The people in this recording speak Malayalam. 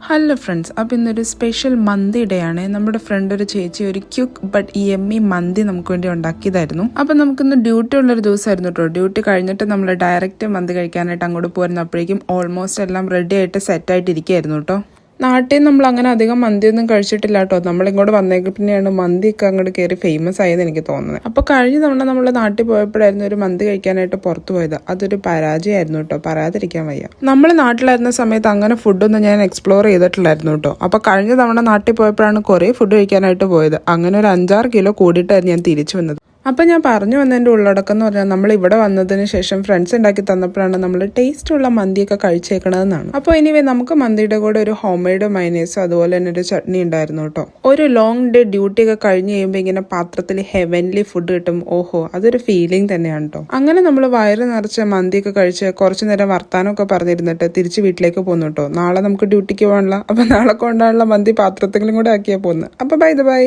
ഹലോ ഫ്രണ്ട്സ്, അപ്പോൾ ഇന്നൊരു സ്പെഷ്യൽ മന്തി ഡേ ആണ്. നമ്മുടെ ഫ്രണ്ട് ഒരു ചേച്ചി ഒരു ക്യുക്ക് ബട്ട് യമ്മി മന്തി നമുക്ക് വേണ്ടി ഉണ്ടാക്കിയതായിരുന്നു. അപ്പോൾ നമുക്കിന്ന് ഡ്യൂട്ടി ഉള്ളൊരു ദിവസമായിരുന്നു കേട്ടോ. ഡ്യൂട്ടി കഴിഞ്ഞിട്ട് നമ്മൾ ഡയറക്റ്റ് മന്തി കഴിക്കാനായിട്ട് അങ്ങോട്ട് പോരുന്നപ്പോഴേക്കും ഓൾമോസ്റ്റ് എല്ലാം റെഡി ആയിട്ട് സെറ്റായിട്ട് ഇരിക്കുകയായിരുന്നു കേട്ടോ. നാട്ടിൽ നമ്മൾ അങ്ങനെ അധികം മന്തിയൊന്നും കഴിച്ചിട്ടില്ല കേട്ടോ. നമ്മളിങ്ങോട്ട് വന്നേക്ക് പിന്നെയാണ് മന്തിയൊക്കെ അങ്ങോട്ട് കയറി ഫേമസ് ആയെന്ന് എനിക്ക് തോന്നുന്നത്. അപ്പോൾ കഴിഞ്ഞ തവണ നമ്മൾ നാട്ടിൽ പോയപ്പോഴായിരുന്നു ഒരു മന്തി കഴിക്കാനായിട്ട് പുറത്തു പോയത്. അതൊരു പരാജയമായിരുന്നു കേട്ടോ, പറയാതിരിക്കാൻ വയ്യ. നമ്മൾ നാട്ടിലായിരുന്ന സമയത്ത് അങ്ങനെ ഫുഡൊന്നും ഞാൻ എക്സ്പ്ലോർ ചെയ്തിട്ടില്ലായിരുന്നു കേട്ടോ. അപ്പോൾ കഴിഞ്ഞ തവണ നാട്ടിൽ പോയപ്പോഴാണ് കുറേ ഫുഡ് കഴിക്കാനായിട്ട് പോയത്. അങ്ങനെ ഒരു 5-6 കിലോ കൂടിയിട്ടായിരുന്നു ഞാൻ തിരിച്ചു വന്നത്. അപ്പം ഞാൻ പറഞ്ഞു വന്നതിൻ്റെ ഉള്ളടക്കം എന്ന് പറഞ്ഞാൽ നമ്മൾ ഇവിടെ വന്നതിന് ശേഷം ഫ്രണ്ട്സ് ഉണ്ടാക്കി തന്നപ്പോഴാണ് നമ്മൾ ടേസ്റ്റുള്ള മന്തിയൊക്കെ കഴിച്ചേക്കണതെന്നാണ്. അപ്പോൾ എനിവേ നമുക്ക് മന്തിയുടെ കൂടെ ഒരു ഹോം മെയ്ഡ് മൈനേഴ്സും അതുപോലെ തന്നെ ഒരു ചട്നി ഉണ്ടായിരുന്നു കേട്ടോ. ഒരു ലോങ് ഡേ ഡ്യൂട്ടി ഒക്കെ കഴിഞ്ഞ് കഴിയുമ്പോൾ ഇങ്ങനെ പാത്രത്തിൽ ഹെവൻലി ഫുഡ് കിട്ടും. ഓഹോ, അതൊരു ഫീലിംഗ് തന്നെയാണ് കേട്ടോ. അങ്ങനെ നമ്മൾ വയറ് നിറച്ച് മന്തിയൊക്കെ കഴിച്ച് കുറച്ച് നേരം വർത്താനമൊക്കെ പറഞ്ഞിരുന്നിട്ട് തിരിച്ച് വീട്ടിലേക്ക് പോകുന്നു കേട്ടോ. നാളെ നമുക്ക് ഡ്യൂട്ടിക്ക് പോകാനുള്ള, അപ്പം നാളെ കൊണ്ടാനുള്ള മന്തി പാത്രത്തിലും കൂടെ ആക്കിയാൽ പോകുന്നത്. അപ്പോൾ ബൈ.